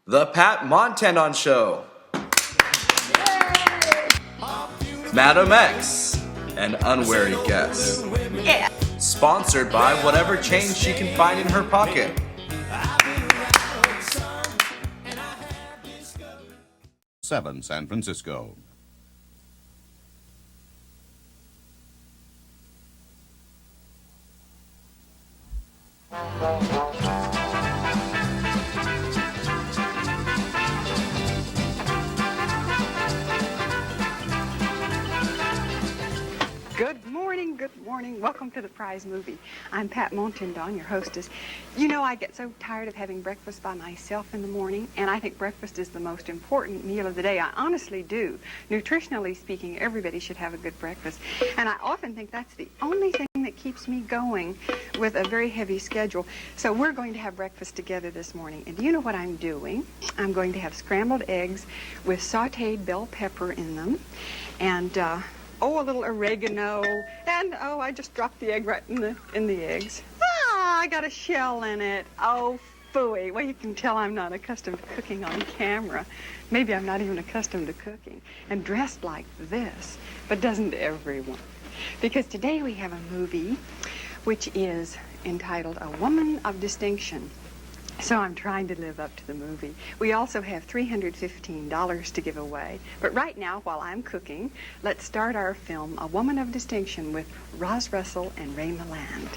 The Pat Montandon Show. Madam X, an unwary guess. Yeah. Sponsored by whatever change she can find in her pocket. San Francisco. Good morning. Welcome to the Prize Movie. I'm Pat Montandon, your hostess. You know, I get so tired of having breakfast by myself in the morning, and I think breakfast is the most important meal of the day. I honestly do. Nutritionally speaking, everybody should have a good breakfast. And I often think that's the only thing that keeps me going with a very heavy schedule. So we're going to have breakfast together this morning. And do you know what I'm doing? I'm going to have scrambled eggs with sautéed bell pepper in them, and a little oregano, and I just dropped the egg right in the eggs. I got a shell in it. Oh, phooey. Well, you can tell I'm not accustomed to cooking on camera. Maybe I'm not even accustomed to cooking. And dressed like this, but doesn't everyone? Because today we have a movie which is entitled A Woman of Distinction. So I'm trying to live up to the movie. We also have $315 to give away. But right now, while I'm cooking, let's start our film, A Woman of Distinction, with Roz Russell and Ray Milland.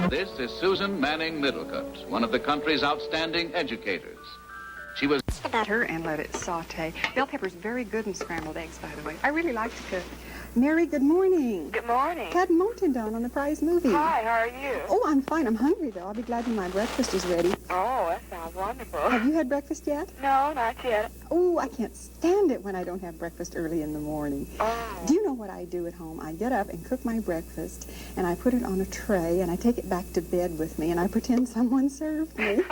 This is Susan Manning Middlecut, one of the country's outstanding educators. She was About her and let it saute. Bell pepper's very good in scrambled eggs, by the way. I really like to cook. Mary, good morning. Good morning. Pat Montandon on the Prize Movie. Hi, how are you? Oh, I'm fine. I'm hungry, though. I'll be glad when my breakfast is ready. Oh, that sounds wonderful. Have you had breakfast yet? No, not yet. Oh, I can't stand it when I don't have breakfast early in the morning. Oh. Do you know what I do at home? I get up and cook my breakfast, and I put it on a tray, and I take it back to bed with me, and I pretend someone served me.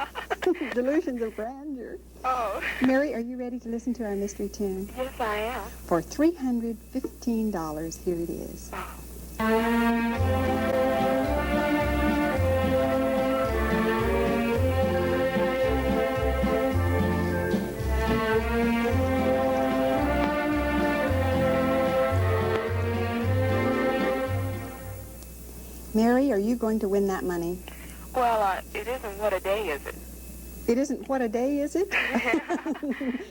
Delusions of grandeur. Oh. Mary, are you ready to listen to our mystery tune? Yes, I am. For $315, here it is. Mary, are you going to win that money? Well, it isn't what a day is it? It isn't what a day, is it?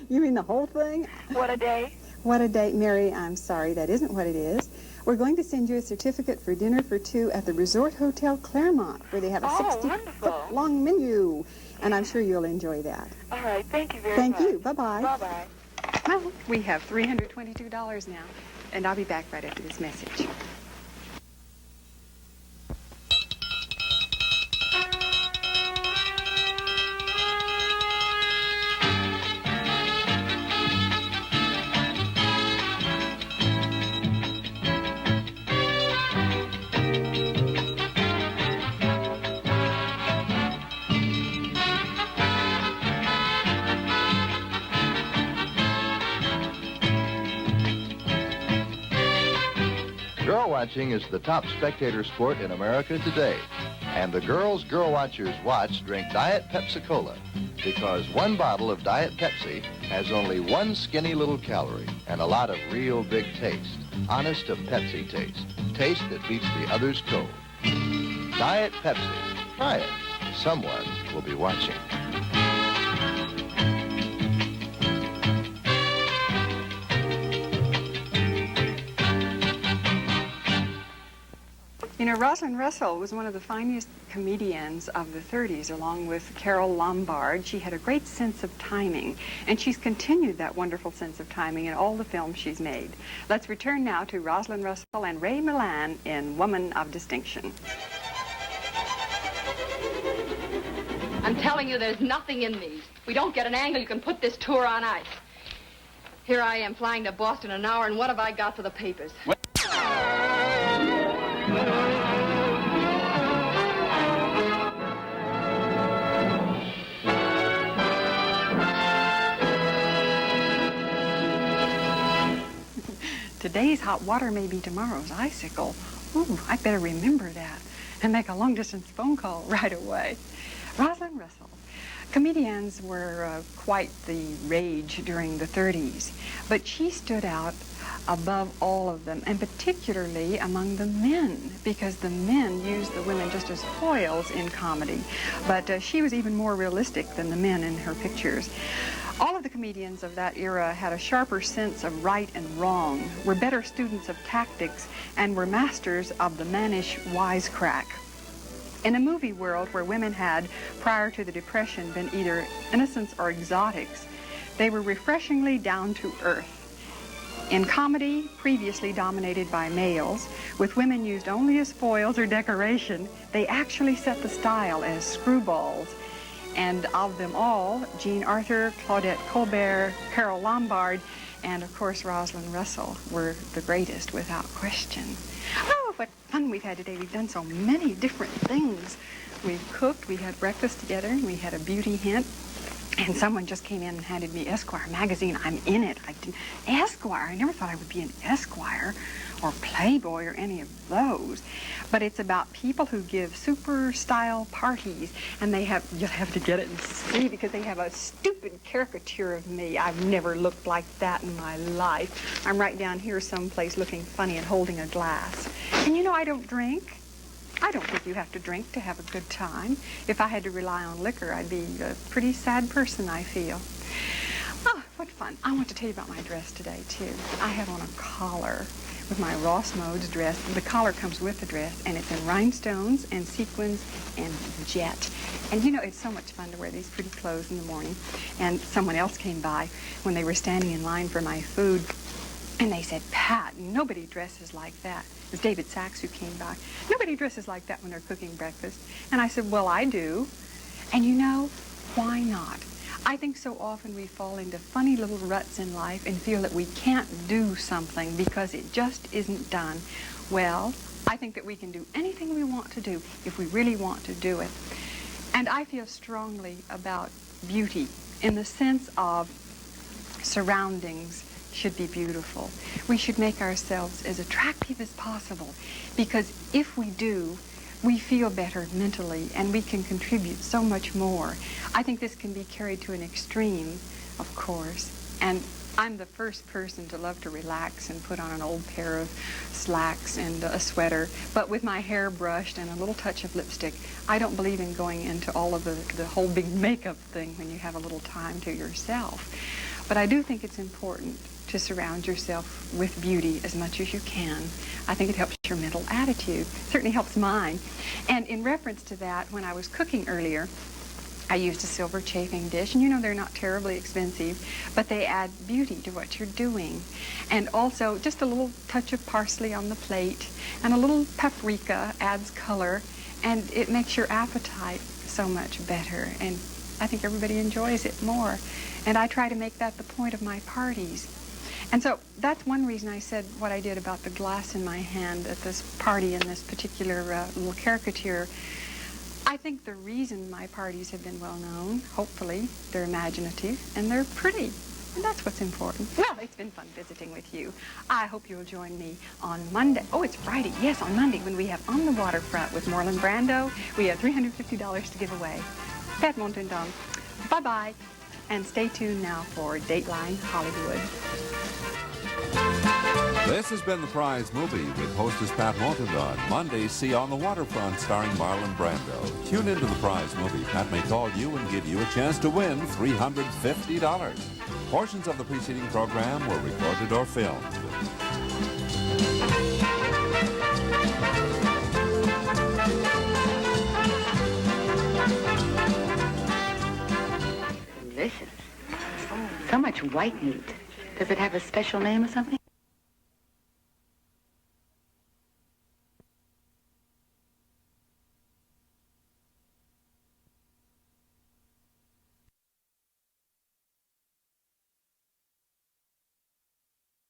You mean the whole thing? What a day? What a day. Mary, I'm sorry, that isn't what it is. We're going to send you a certificate for dinner for two at the Resort Hotel Claremont, where they have a 60-foot-long menu, and I'm sure you'll enjoy that. All right, thank you very much. Thank you. Bye-bye. Bye-bye. Well, we have $322 now, and I'll be back right after this message. Girl watching is the top spectator sport in America today. And the girls girl watchers watch drink Diet Pepsi-Cola because one bottle of Diet Pepsi has only one skinny little calorie and a lot of real big taste. Honest to Pepsi taste. Taste that beats the others cold. Diet Pepsi. Try it. Someone will be watching. You know, Rosalind Russell was one of the finest comedians of the 30s, along with Carole Lombard. She had a great sense of timing, and she's continued that wonderful sense of timing in all the films she's made. Let's return now to Rosalind Russell and Ray Milland in Woman of Distinction. I'm telling you, there's nothing in me. If we don't get an angle, you can put this tour on ice. Here I am flying to Boston in an hour, and what have I got for the papers? Today's hot water may be tomorrow's icicle. Ooh, I better remember that and make a long-distance phone call right away. Rosalind Russell. Comedians were quite the rage during the 30s, but she stood out above all of them, and particularly among the men, because the men used the women just as foils in comedy. But she was even more realistic than the men in her pictures. All of the comedians of that era had a sharper sense of right and wrong, were better students of tactics, and were masters of the mannish wisecrack. In a movie world where women had, prior to the Depression, been either innocents or exotics, they were refreshingly down to earth. In comedy, previously dominated by males, with women used only as foils or decoration, they actually set the style as screwballs. And of them all, Jean Arthur, Claudette Colbert, Carole Lombard, and of course Rosalind Russell were the greatest without question. Oh, what fun we've had today. We've done so many different things. We've cooked, we had breakfast together, and we had a beauty hint. And someone just came in and handed me Esquire magazine. I'm in it. Esquire, I never thought I would be an Esquire or Playboy or any of those. But it's about people who give super style parties, and they have, you'll have to get it and see, because they have a stupid caricature of me. I've never looked like that in my life. I'm right down here someplace looking funny and holding a glass. And you know, I don't drink. I don't think you have to drink to have a good time. If I had to rely on liquor, I'd be a pretty sad person, I feel. Oh, what fun. I want to tell you about my dress today, too. I have on a collar with my Ross Modes dress. The collar comes with the dress, and it's in rhinestones and sequins and jet. And you know, it's so much fun to wear these pretty clothes in the morning. And someone else came by when they were standing in line for my food, and they said, "Pat, nobody dresses like that." It was David Sachs who came by. "Nobody dresses like that when they're cooking breakfast." And I said, "Well, I do." And you know, why not? I think so often we fall into funny little ruts in life and feel that we can't do something because it just isn't done. Well, I think that we can do anything we want to do if we really want to do it. And I feel strongly about beauty in the sense of surroundings should be beautiful. We should make ourselves as attractive as possible, because if we do, we feel better mentally and we can contribute so much more. I think this can be carried to an extreme, of course, and I'm the first person to love to relax and put on an old pair of slacks and a sweater, but with my hair brushed and a little touch of lipstick. I don't believe in going into all of the whole big makeup thing when you have a little time to yourself. But I do think it's important to surround yourself with beauty as much as you can. I think it helps your mental attitude. It certainly helps mine. And in reference to that, when I was cooking earlier, I used a silver chafing dish, and you know they're not terribly expensive, but they add beauty to what you're doing. And also just a little touch of parsley on the plate, and a little paprika adds color, and it makes your appetite so much better. And I think everybody enjoys it more. And I try to make that the point of my parties. And so that's one reason I said what I did about the glass in my hand at this party in this particular little caricature. I think the reason my parties have been well known, hopefully, they're imaginative and they're pretty. And that's what's important. Well, it's been fun visiting with you. I hope you'll join me on Monday. Oh, it's Friday. Yes, on Monday when we have On the Waterfront with Marlon Brando. We have $350 to give away. Pat Montandon. Bye-bye. And stay tuned now for Dateline Hollywood. This has been The Prize Movie with hostess Pat Montandon. Monday, see On the Waterfront starring Marlon Brando. Tune into The Prize Movie. Pat may call you and give you a chance to win $350. Portions of the preceding program were recorded or filmed. Delicious. So much white meat. Does it have a special name or something?